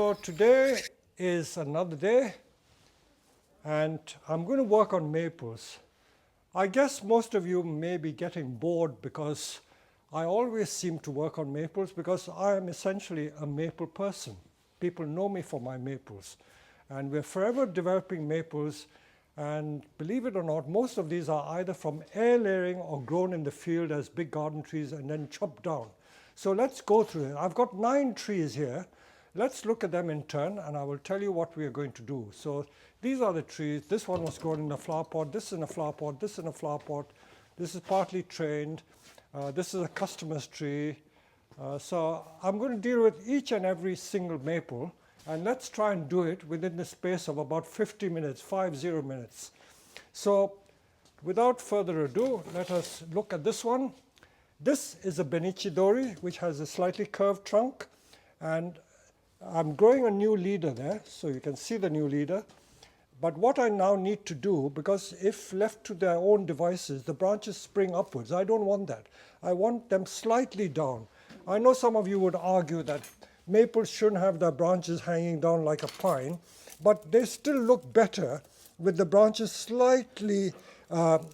So today is another day, and I'm going to work on maples. I guess most of you may be getting bored because I always seem to work on maples because I am essentially a maple person. People know me for my maples. And we're forever developing maples, and believe it or not, most of these are either from air layering or grown in the field as big garden trees and then chopped down. So let's go through it. I've got 9 trees here. Let's look at them in turn, and I will tell you what we are going to do. So these are the trees. This one was grown in a flower pot. This is in a flower pot. This is in a flower pot. This is partly trained. This is a customer's tree. So I'm going to deal with each and every single maple, and let's try and do it within the space of about 50 minutes, 50 minutes. So without further ado, let us look at this one. This is a benichidori, which has a slightly curved trunk, and I'm growing a new leader there, so you can see the new leader. But what I now need to do, because if left to their own devices, the branches spring upwards. I don't want that. I want them slightly down. I know some of you would argue that maples shouldn't have their branches hanging down like a pine, but they still look better with the branches slightly, not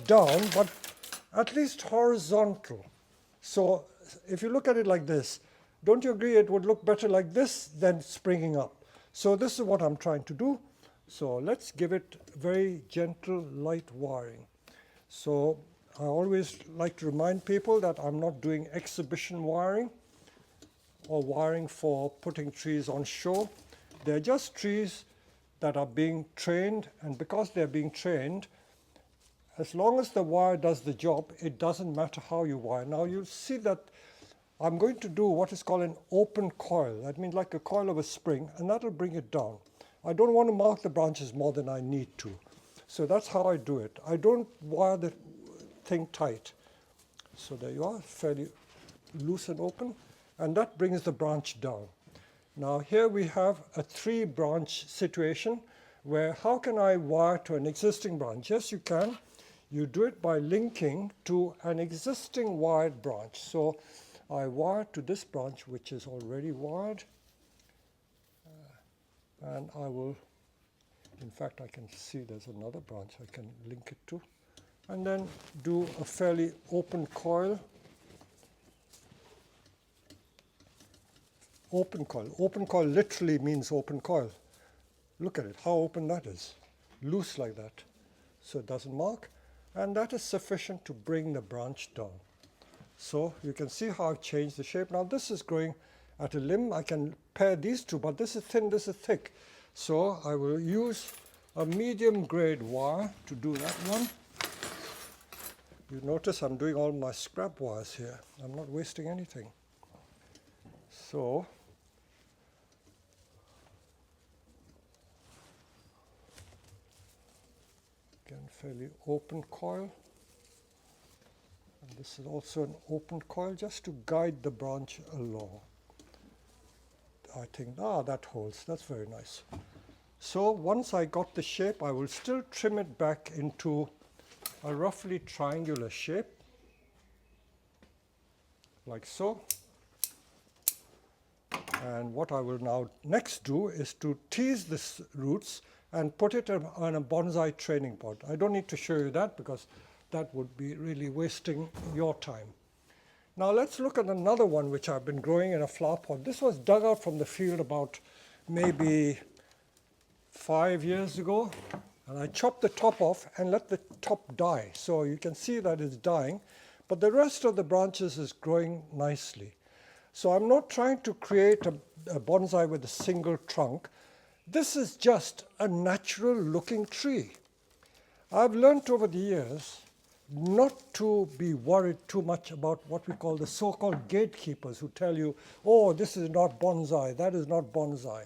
down, but at least horizontal. So if you look at it like this, don't you agree it would look better like this than springing up? So this is what I'm trying to do. So let's give it very gentle, light wiring. So I always like to remind people that I'm not doing exhibition wiring or wiring for putting trees on show. They're just trees that are being trained, and because they're being trained, as long as the wire does the job, it doesn't matter how you wire. Now you'll see that I'm going to do what is called an open coil. That means like a coil of a spring, and that'll bring it down. I don't want to mark the branches more than I need to. So that's how I do it. I don't wire the thing tight. So there you are, fairly loose and open, and that brings the branch down. Now here we have a 3-branch situation where how can I wire to an existing branch? Yes, you can. You do it by linking to an existing wired branch. So I wire to this branch, which is already wired, and I will, in fact, I can see there's another branch I can link it to, and then do a fairly open coil. Open coil. Open coil literally means open coil. Look at it, how open that is. Loose like that, so it doesn't mark, and that is sufficient to bring the branch down. So you can see how I've changed the shape. Now this is growing at a limb. I can pair these two, but this is thin, this is thick. So I will use a medium grade wire to do that one. You notice I'm doing all my scrap wires here. I'm not wasting anything. So again, fairly open coil. And this is also an open coil just to guide the branch along. I think, that holds. That's very nice. So once I got the shape, I will still trim it back into a roughly triangular shape, like so. And what I will now next do is to tease the roots and put it on a bonsai training pot. I don't need to show you that because that would be really wasting your time. Now let's look at another one which I've been growing in a flower pot. This was dug out from the field about maybe 5 years ago, and I chopped the top off and let the top die. So you can see that it's dying, but the rest of the branches is growing nicely. So I'm not trying to create a bonsai with a single trunk. This is just a natural looking tree. I've learned over the years not to be worried too much about what we call the so-called gatekeepers who tell you, oh, this is not bonsai, that is not bonsai.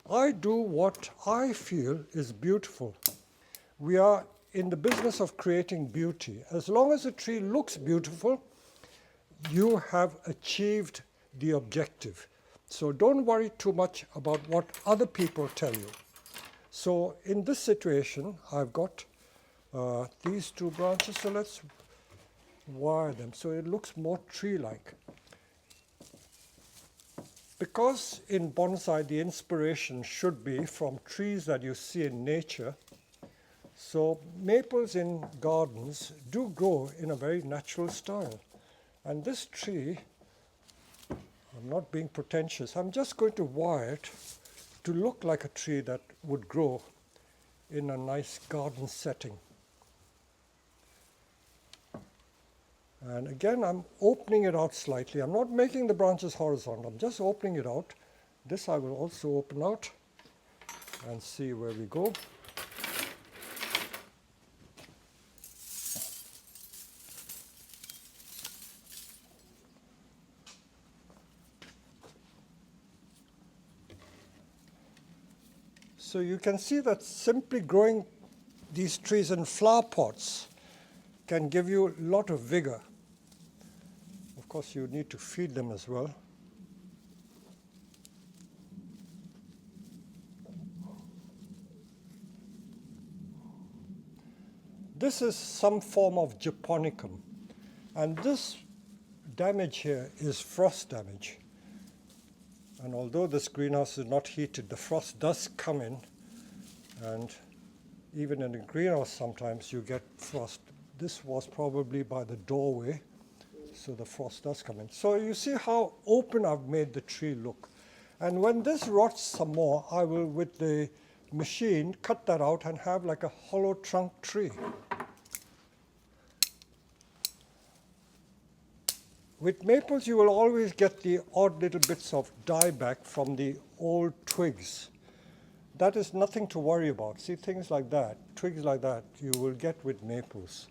I do what I feel is beautiful. We are in the business of creating beauty. As long as a tree looks beautiful, you have achieved the objective. So don't worry too much about what other people tell you. So in this situation, I've got these 2 branches, so let's wire them so it looks more tree-like. because in bonsai the inspiration should be from trees that you see in nature, so maples in gardens do grow in a very natural style. And this tree, I'm not being pretentious, I'm just going to wire it to look like a tree that would grow in a nice garden setting. And again, I'm opening it out slightly. I'm not making the branches horizontal, I'm just opening it out. This I will also open out and see where we go. So you can see that simply growing these trees in flower pots can give you a lot of vigor. Of course, you need to feed them as well. This is some form of japonicum, and this damage here is frost damage. And although this greenhouse is not heated, the frost does come in, and even in a greenhouse sometimes you get frost. This was probably by the doorway, so the frost does come in. So you see how open I've made the tree look. And when this rots some more, I will, with the machine, cut that out and have like a hollow trunk tree. With maples, you will always get the odd little bits of dieback from the old twigs. That is nothing to worry about. See, things like that, twigs like that, you will get with maples.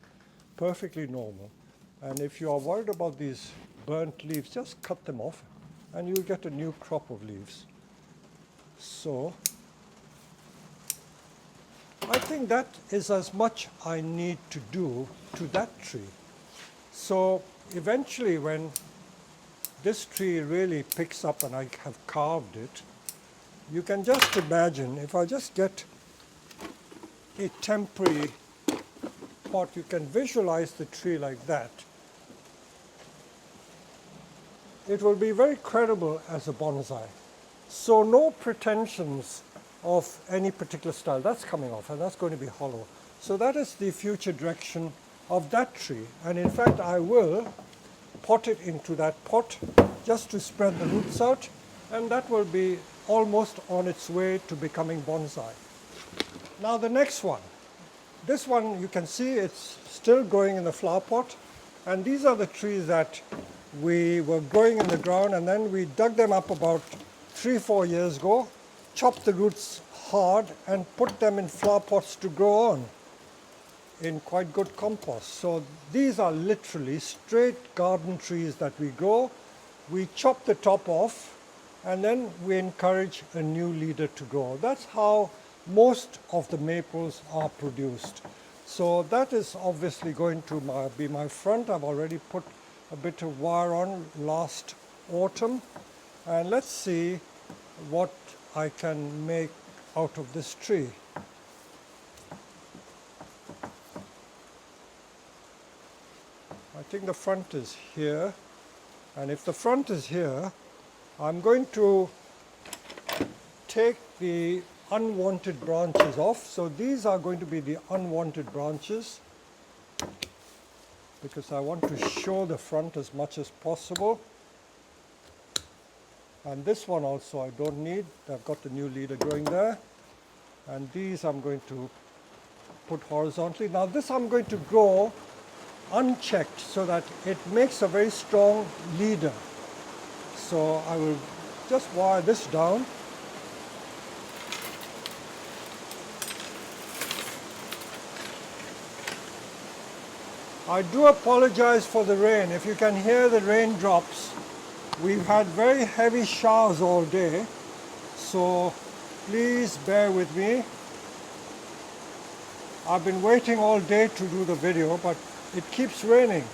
Perfectly normal. And if you are worried about these burnt leaves, just cut them off and you'll get a new crop of leaves. So I think that is as much I need to do to that tree. So eventually when this tree really picks up and I have carved it, you can just imagine, if I just get a temporary pot, you can visualize the tree like that. It will be very credible as a bonsai. So no pretensions of any particular style. That's coming off and that's going to be hollow. So that is the future direction of that tree. And in fact, I will pot it into that pot just to spread the roots out, and that will be almost on its way to becoming bonsai. Now the next one. This one you can see it's still growing in the flower pot, and these are the trees that we were growing in the ground, and then we dug them up about 3-4 years ago, chopped the roots hard and put them in flower pots to grow on in quite good compost. So these are literally straight garden trees that we grow. We chop the top off and then we encourage a new leader to grow. That's how most of the maples are produced. So that is obviously going to be my front. I've already put a bit of wire on last autumn, and let's see what I can make out of this tree. I think the front is here, and if the front is here, I'm going to take the unwanted branches off. So these are going to be the unwanted branches because I want to show the front as much as possible. And this one also I don't need. I've got the new leader growing there. And these I'm going to put horizontally. Now this I'm going to grow unchecked so that it makes a very strong leader. So I will just wire this down. I do apologize for the rain. If you can hear the raindrops, we've had very heavy showers all day, so please bear with me. I've been waiting all day to do the video, but it keeps raining.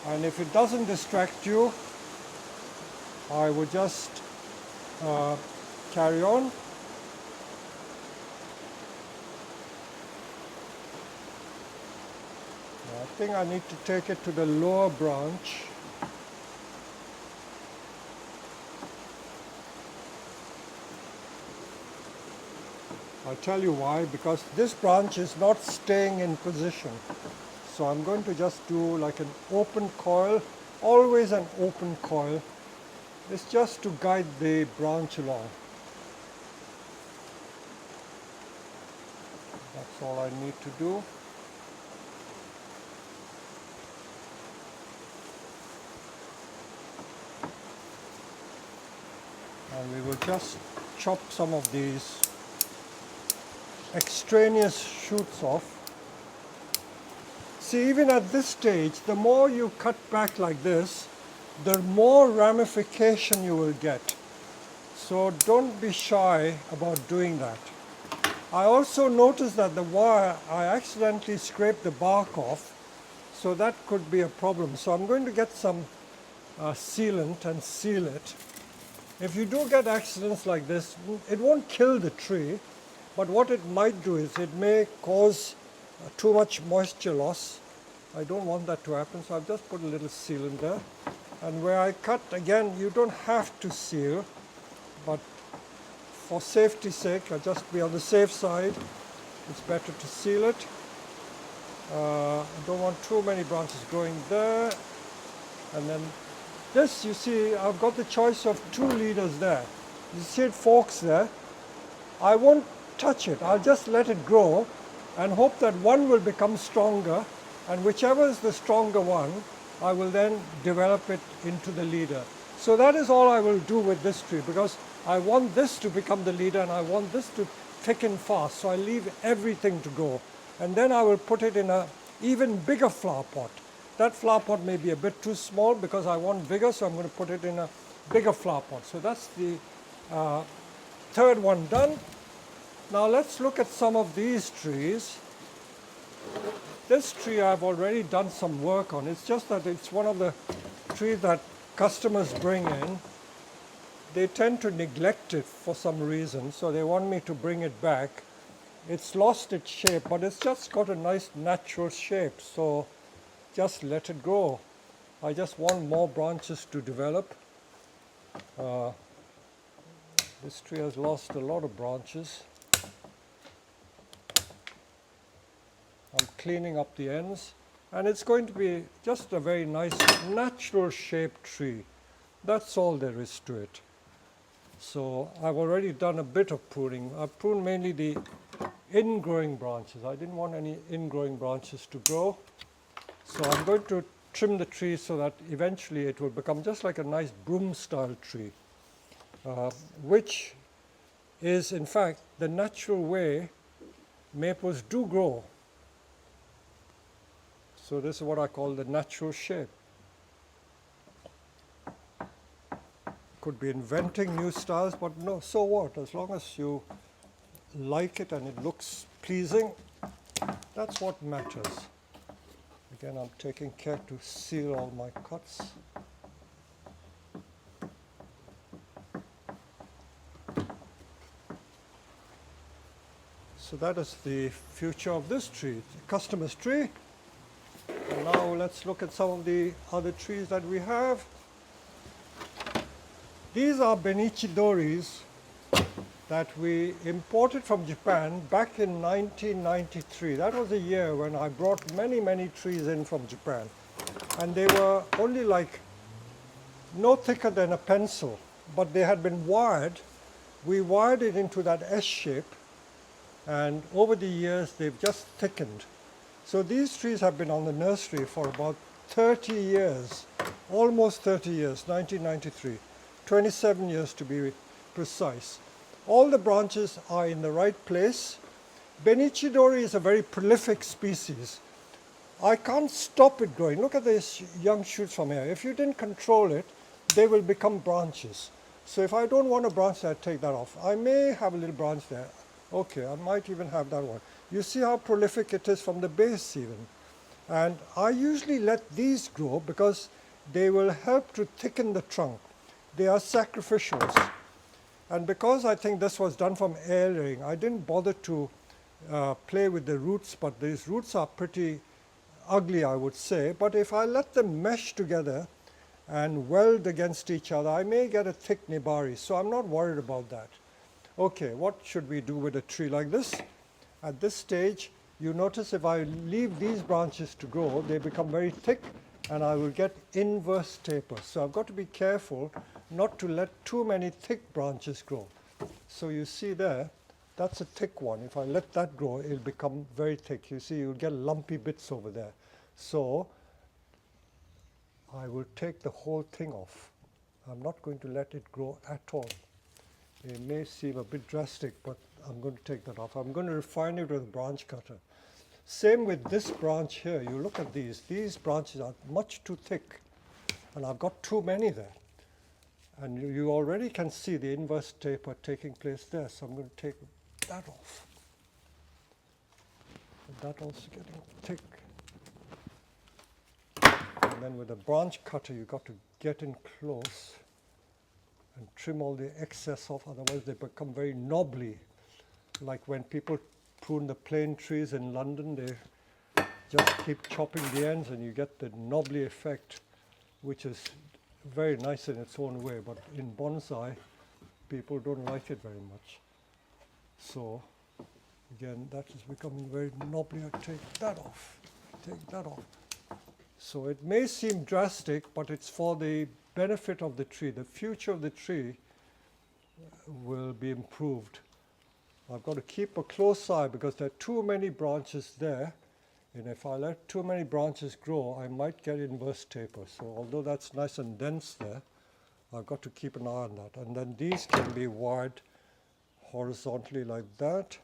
And if it doesn't distract you, I would just carry on. I think I need to take it to the lower branch. I'll tell you why, because this branch is not staying in position. So I'm going to just do like an open coil, always an open coil. It's just to guide the branch along. That's all I need to do. And we will just chop some of these extraneous shoots off. See, even at this stage, the more you cut back like this, the more ramification you will get. So don't be shy about doing that. I also noticed that the wire, I accidentally scraped the bark off, so that could be a problem. So I'm going to get some sealant and seal it. If you do get accidents like this, it won't kill the tree, but what it might do is it may cause too much moisture loss. I don't want that to happen, so I've just put a little sealant there. And where I cut, again, you don't have to seal, but for safety's sake, I'll just be on the safe side. It's better to seal it. I don't want too many branches growing there. And then this, you see, I've got the choice of 2 leaders there. You see it forks there. I won't touch it. I'll just let it grow and hope that one will become stronger, and whichever is the stronger one, I will then develop it into the leader. So that is all I will do with this tree, because I want this to become the leader and I want this to thicken fast. So I leave everything to go. And then I will put it in an even bigger flower pot. That flower pot may be a bit too small because I want vigor, so I'm going to put it in a bigger flower pot. So that's the third one done. Now let's look at some of these trees. This tree I've already done some work on. It's just that it's one of the trees that customers bring in. They tend to neglect it for some reason, so they want me to bring it back. It's lost its shape, but it's just got a nice natural shape, so just let it grow. I just want more branches to develop. This tree has lost a lot of branches. I'm cleaning up the ends, and it's going to be just a very nice natural shaped tree. That's all there is to it. So I've already done a bit of pruning. I've pruned mainly the ingrowing branches. I didn't want any ingrowing branches to grow. So I'm going to trim the tree so that eventually it will become just like a nice broom style tree, which is in fact the natural way maples do grow. So this is what I call the natural shape. Could be inventing new styles, but no, so what? As long as you like it and it looks pleasing, that's what matters. Again, I'm taking care to seal all my cuts. So that is the future of this tree, the customer's tree. And now let's look at some of the other trees that we have. These are benichidoris that we imported from Japan back in 1993. That was a year when I brought many, many trees in from Japan. And they were only like no thicker than a pencil, but they had been wired. We wired it into that S shape, and over the years they've just thickened. So these trees have been on the nursery for about 30 years, almost 30 years, 1993. 27 years to be precise. All the branches are in the right place. Benichidori is a very prolific species. I can't stop it growing. Look at these young shoots from here. If you didn't control it, they will become branches. So if I don't want a branch, I take that off. I may have a little branch there. Okay, I might even have that one. You see how prolific it is from the base even. And I usually let these grow because they will help to thicken the trunk. They are sacrificials. And because I think this was done from air layering, I didn't bother to play with the roots, but these roots are pretty ugly, I would say. But if I let them mesh together and weld against each other, I may get a thick Nebari, so I'm not worried about that. Okay, what should we do with a tree like this? At this stage, you notice if I leave these branches to grow, they become very thick and I will get inverse taper. So I've got to be careful not to let too many thick branches grow. So you see there, that's a thick one. If I let that grow, it'll become very thick. You see, you'll get lumpy bits over there. So I will take the whole thing off. I'm not going to let it grow at all. It may seem a bit drastic, but I'm going to take that off. I'm going to refine it with a branch cutter. Same with this branch here. You look at these. These branches are much too thick, and I've got too many there. And you already can see the inverse taper taking place there. So I'm going to take that off. And that also getting thick. And then with a branch cutter, you've got to get in close and trim all the excess off, otherwise they become very knobbly. Like when people prune the plane trees in London, they just keep chopping the ends and you get the knobbly effect, which is very nice in its own way, but in bonsai, people don't like it very much. So, again, that is becoming very knobbly. I take that off, take that off. So it may seem drastic, but it's for the benefit of the tree. The future of the tree will be improved. I've got to keep a close eye because there are too many branches there, and if I let too many branches grow, I might get inverse taper. So although that's nice and dense there, I've got to keep an eye on that. And then these can be wired horizontally like that.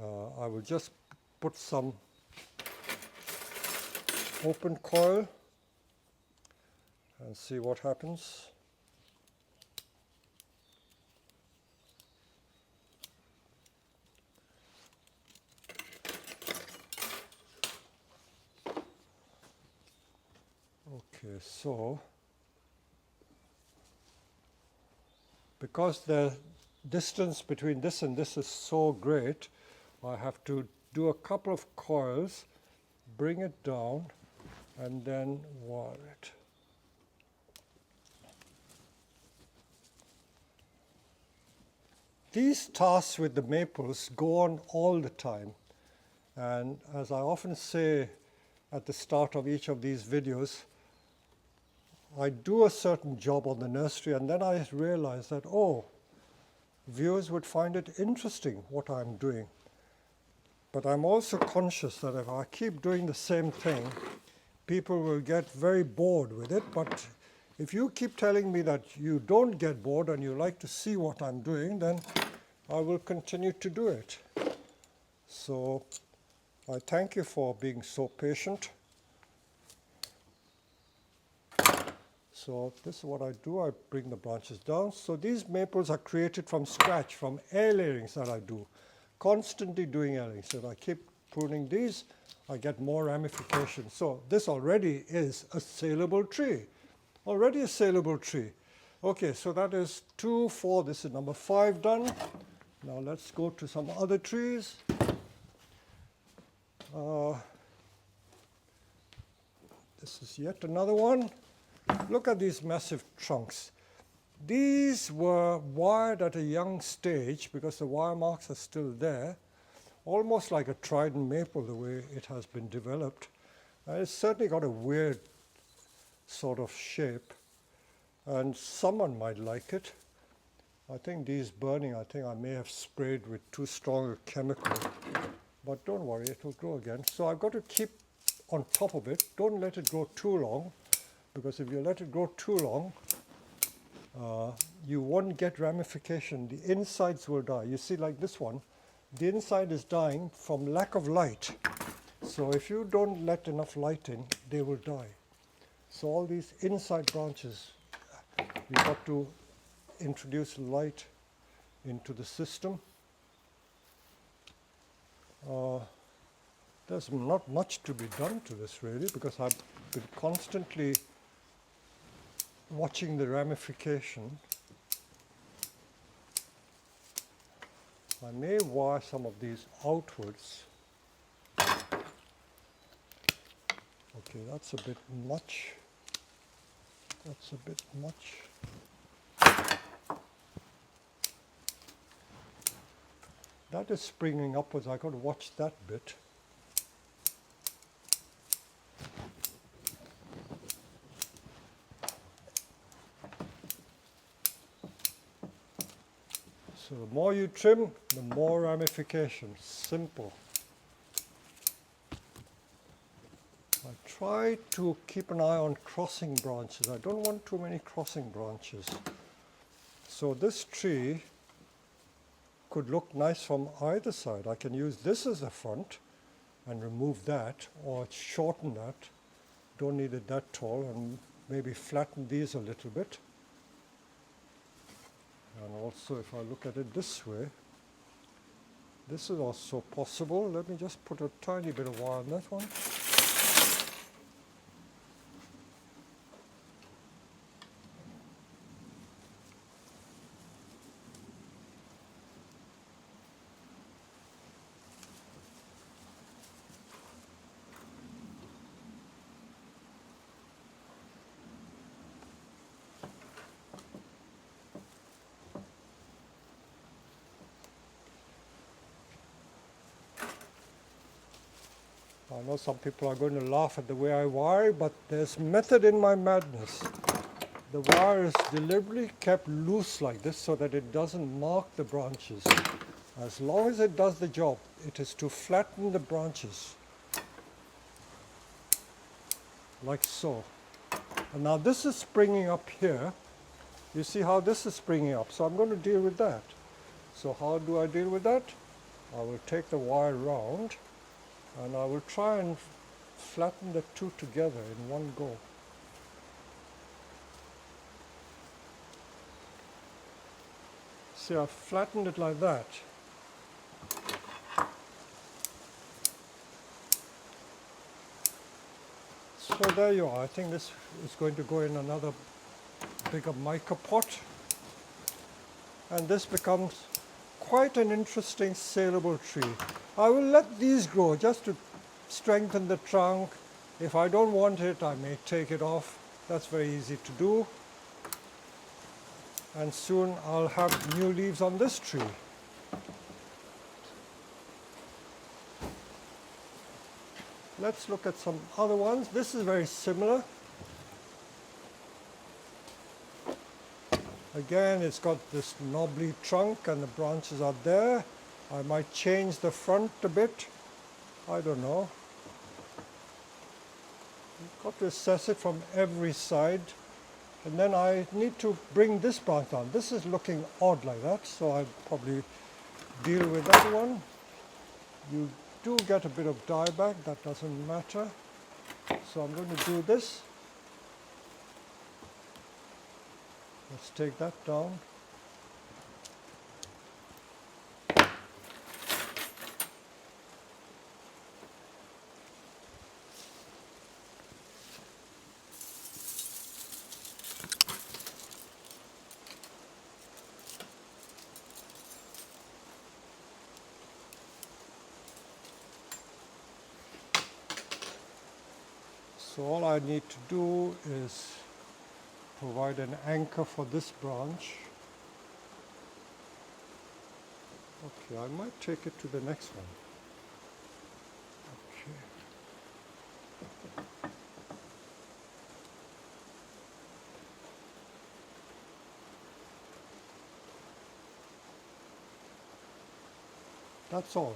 I will just put some open coil and see what happens. Okay, so because the distance between this and this is so great, I have to do a couple of coils, bring it down, and then wire it. These tasks with the maples go on all the time, and as I often say at the start of each of these videos, I do a certain job on the nursery and then I realize that, oh, viewers would find it interesting what I'm doing. But I'm also conscious that if I keep doing the same thing, people will get very bored with it. But if you keep telling me that you don't get bored and you like to see what I'm doing, then I will continue to do it. So I thank you for being so patient. So this is what I do. I bring the branches down. So these maples are created from scratch, from air layerings that I do. Constantly doing air layerings. So if I keep pruning these, I get more ramifications. So this already is a saleable tree. Already a saleable tree. Okay, so that is 2, 4. This is number 5 done. Now let's go to some other trees. This is yet another one. Look at these massive trunks. These were wired at a young stage because the wire marks are still there, almost like a trident maple the way it has been developed. It's certainly got a weird sort of shape, and someone might like it. I think these burning, I think I may have sprayed with too strong a chemical, but don't worry, it will grow again. So I've got to keep on top of it. Don't let it grow too long, because if you let it grow too long, you won't get ramification. The insides will die. You see, like this one, the inside is dying from lack of light. So if you don't let enough light in, they will die. So all these inside branches, you've got to introduce light into the system. There's not much to be done to this really, because I've been constantly watching the ramification. I may wire some of these outwards. Okay, that's a bit much. That's a bit much. That is springing upwards. I've got to watch that bit. So the more you trim, the more ramifications. Simple. I try to keep an eye on crossing branches. I don't want too many crossing branches. So this tree could look nice from either side. I can use this as a front and remove that, or shorten that. Don't need it that tall, and maybe flatten these a little bit. And also, if I look at it this way, this is also possible. Let me just put a tiny bit of wire on that one. I know some people are going to laugh at the way I wire, but there's method in my madness. The wire is deliberately kept loose like this so that it doesn't mark the branches. As long as it does the job, it is to flatten the branches, like so. And now this is springing up here. You see how this is springing up, so I'm going to deal with that. So how do I deal with that? I will take the wire round, and I will try and flatten the two together in one go. See, I've flattened it like that. So there you are. I think this is going to go in another bigger mica pot. And this becomes quite an interesting saleable tree. I will let these grow just to strengthen the trunk. If I don't want it, I may take it off. That's very easy to do. And soon I'll have new leaves on this tree. Let's look at some other ones. This is very similar. Again, it's got this knobbly trunk and the branches are there. I might change the front a bit. I don't know. You've got to assess it from every side. And then I need to bring this branch down. This is looking odd like that, so I'll probably deal with that one. You do get a bit of dieback, that doesn't matter. So I'm going to do this. Let's take that down. So all I need to do is provide an anchor for this branch. Okay, I might take it to the next one. Okay. That's all.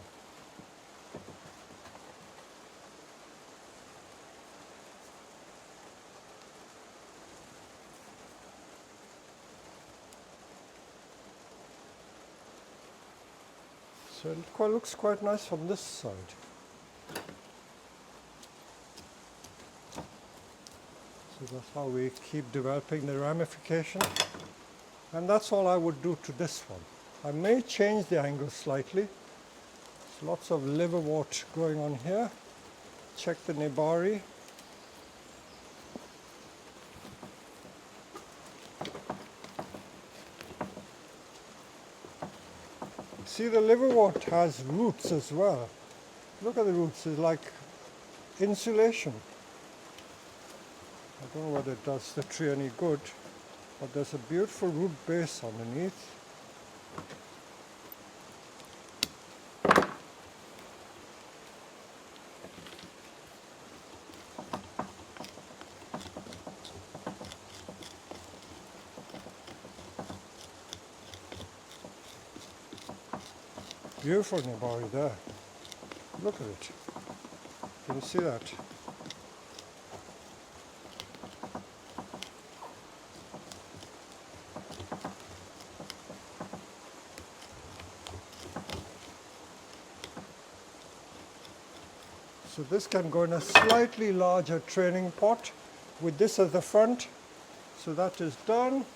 So it looks quite nice from this side. So that's how we keep developing the ramification. And that's all I would do to this one. I may change the angle slightly. There's lots of liverwort going on here. Check the Nebari. See, the liverwort has roots as well. Look at the roots, it's like insulation. I don't know whether it does the tree any good, but there's a beautiful root base underneath. Beautiful Nebari there. Look at it. Can you see that? So this can go in a slightly larger training pot with this as the front. So that is done.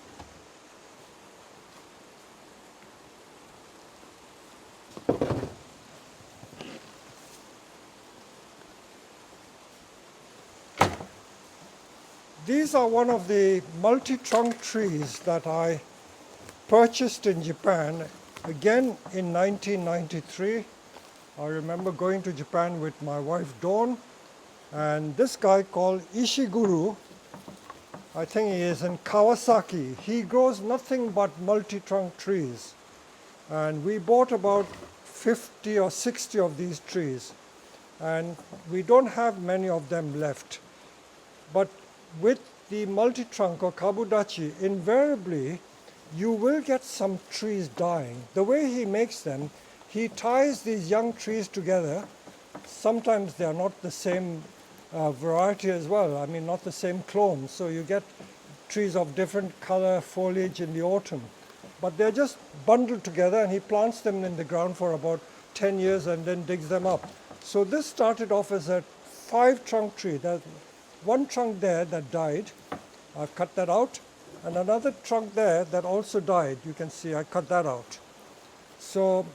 These are one of the multi-trunk trees that I purchased in Japan, again in 1993. I remember going to Japan with my wife Dawn, and this guy called Ishiguro, I think he is in Kawasaki. He grows nothing but multi-trunk trees, and we bought about 50 or 60 of these trees, and we don't have many of them left. But with the multi-trunk or kabudachi, invariably you will get some trees dying. The way he makes them, he ties these young trees together. Sometimes they are not the same variety as well, I mean not the same clone, so you get trees of different color foliage in the autumn. But they're just bundled together, and he plants them in the ground for about 10 years and then digs them up. So this started off as a 5-trunk tree. There's one trunk there that died. I've cut that out. And another trunk there that also died. You can see I cut that out. So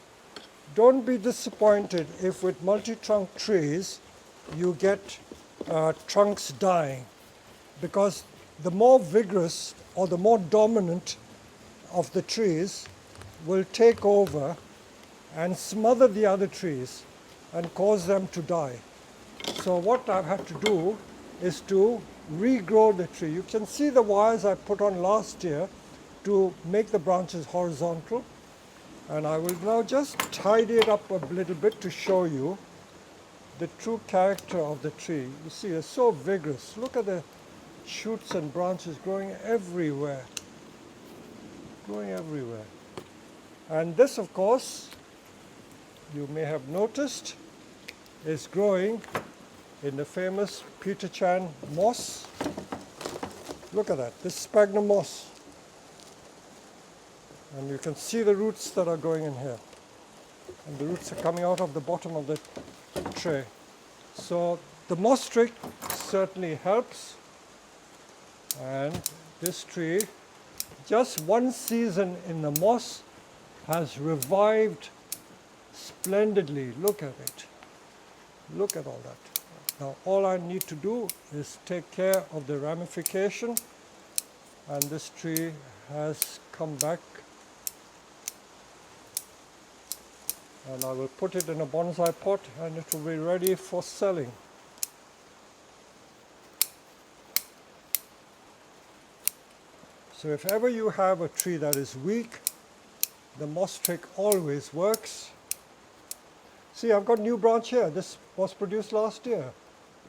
don't be disappointed if with multi-trunk trees you get trunks dying, because the more vigorous or the more dominant of the trees will take over and smother the other trees and cause them to die. So what I've had to do is to regrow the tree. You can see the wires I put on last year to make the branches horizontal, and I will now just tidy it up a little bit to show you the true character of the tree. You see, it's so vigorous. Look at the shoots and branches growing everywhere. Growing everywhere. And this, of course, you may have noticed, is growing in the famous Peter Chan moss. Look at that, this sphagnum moss. And you can see the roots that are growing in here. And the roots are coming out of the bottom of the tray. So the moss trick certainly helps. And this tree, just one season in the moss, has revived splendidly. Look at it. Look at all that. Now all I need to do is take care of the ramification, and this tree has come back, and I will put it in a bonsai pot and it will be ready for selling. So if ever you have a tree that is weak, the moss trick always works. See, I've got a new branch here. This was produced last year.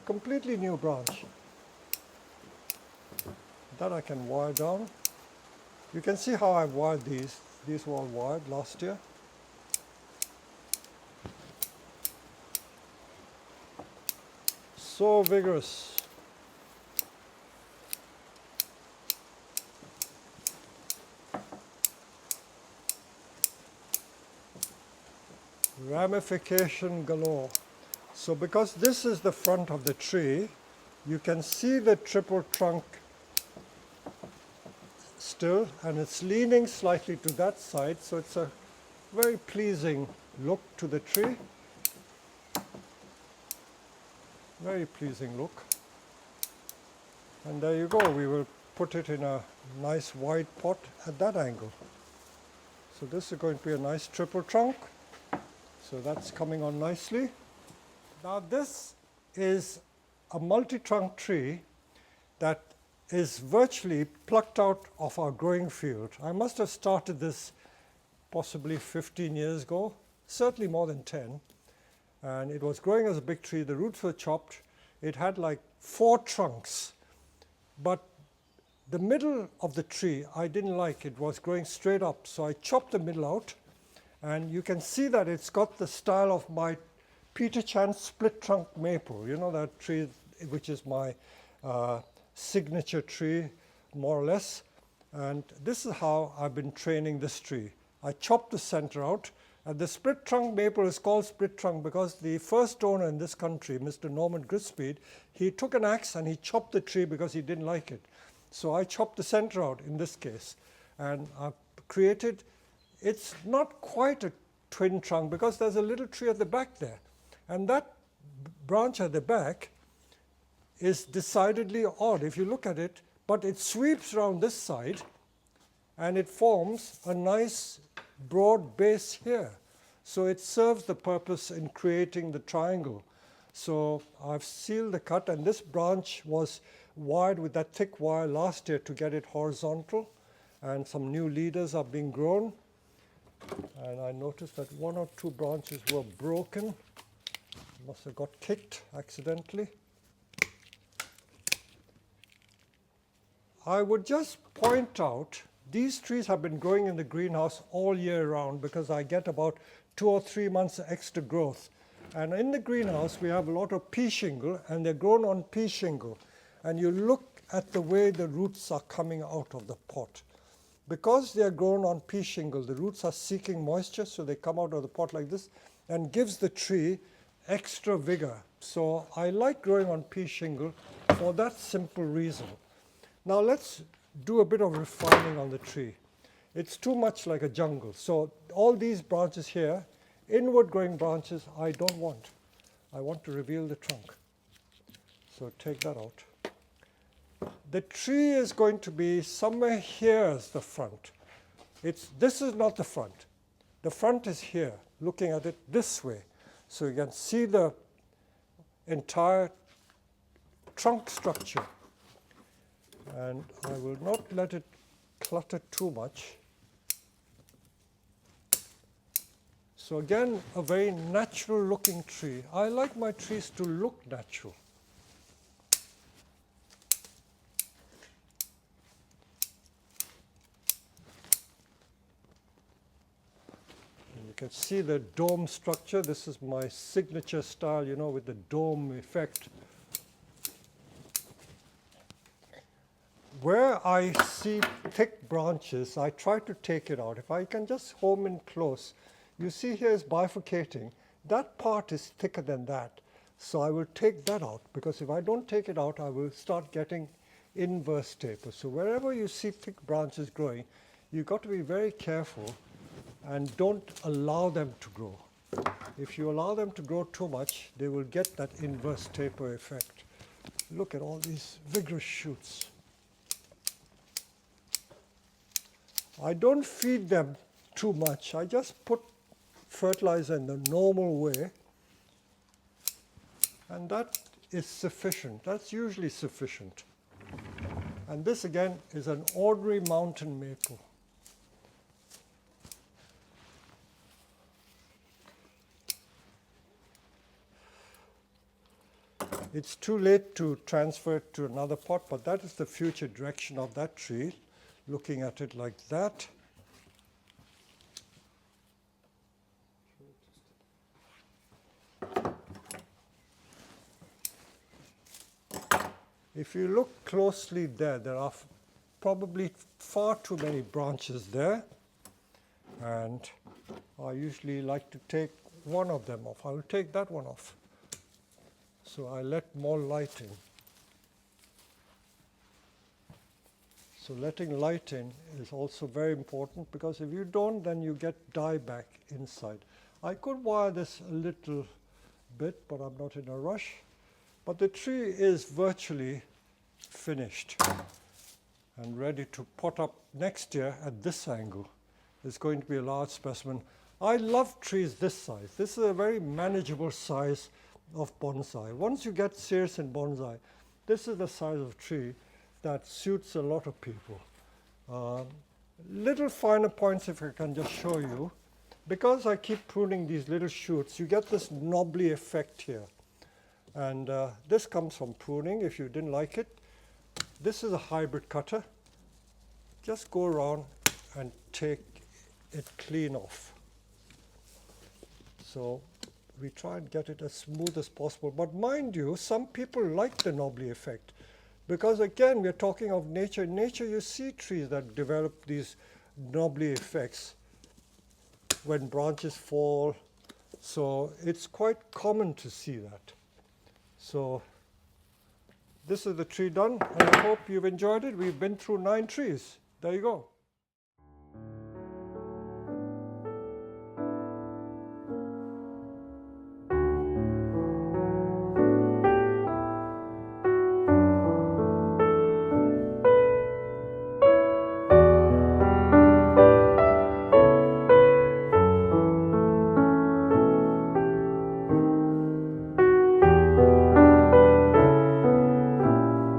Completely new branch. That I can wire down. You can see how I've wired these. These were all wired last year. So vigorous. Ramification galore. So because this is the front of the tree, you can see the triple trunk still, and it's leaning slightly to that side, so it's a very pleasing look to the tree. Very pleasing look. And there you go, we will put it in a nice wide pot at that angle. So this is going to be a nice triple trunk. So that's coming on nicely. Now this is a multi-trunk tree that is virtually plucked out of our growing field. I must have started this possibly 15 years ago, certainly more than 10. And it was growing as a big tree. The roots were chopped. It had like 4 trunks. But the middle of the tree I didn't like. It was growing straight up. So I chopped the middle out And you can see that it's got the style of my Peter Chan split trunk maple. You know that tree which is my signature tree, more or less. And this is how I've been training this tree. I chopped the center out. And the split trunk maple is called split trunk because the first owner in this country, Mr. Norman Grispeed, he took an axe and he chopped the tree because he didn't like it. So I chopped the center out in this case. And I've created, it's not quite a twin trunk because there's a little tree at the back there. And that branch at the back is decidedly odd if you look at it, but it sweeps around this side and it forms a nice broad base here. So it serves the purpose in creating the triangle. So I've sealed the cut, and this branch was wired with that thick wire last year to get it horizontal, and some new leaders are being grown. And I noticed that one or two branches were broken. Must have got kicked accidentally. I would just point out these trees have been growing in the greenhouse all year round because I get about 2 or 3 months extra growth. And in the greenhouse, we have a lot of pea shingle, and they're grown on pea shingle. And you look at the way the roots are coming out of the pot. Because they're grown on pea shingle, the roots are seeking moisture, so they come out of the pot like this and gives the tree extra vigor. So I like growing on pea shingle for that simple reason. Now let's do a bit of refining on the tree. It's too much like a jungle. So all these branches here, inward growing branches, I don't want. I want to reveal the trunk. So take that out. The tree is going to be somewhere here as the front. This is not the front. The front is here, looking at it this way. So you can see the entire trunk structure. And I will not let it clutter too much. So again, a very natural looking tree. I like my trees to look natural. And you can see the dome structure. This is my signature style, you know, with the dome effect. Where I see thick branches, I try to take it out. If I can just home in close, you see here is bifurcating. That part is thicker than that. So I will take that out, because if I don't take it out, I will start getting inverse taper. So wherever you see thick branches growing, you've got to be very careful and don't allow them to grow. If you allow them to grow too much, they will get that inverse taper effect. Look at all these vigorous shoots. I don't feed them too much. I just put fertilizer in the normal way, and that is sufficient. That's usually sufficient. And this again is an ordinary mountain maple. It's too late to transfer it to another pot, but that is the future direction of that tree, looking at it like that. If you look closely there, there are probably far too many branches there, and I usually like to take one of them off. I will take that one off. So I let more light in. So letting light in is also very important, because if you don't, then you get dieback inside. I could wire this a little bit, but I'm not in a rush. But the tree is virtually finished and ready to pot up next year at this angle. It's going to be a large specimen. I love trees this size. This is a very manageable size of bonsai. Once you get serious in bonsai, this is the size of tree that suits a lot of people. Little finer points, if I can just show you. Because I keep pruning these little shoots, you get this knobbly effect here. And this comes from pruning, if you didn't like it. This is a hybrid cutter. Just go around and take it clean off. So we try and get it as smooth as possible. But mind you, some people like the knobbly effect because, again, we're talking of nature. In nature, you see trees that develop these knobbly effects when branches fall. So it's quite common to see that. So this is the tree done, and I hope you've enjoyed it. We've been through 9 trees. There you go.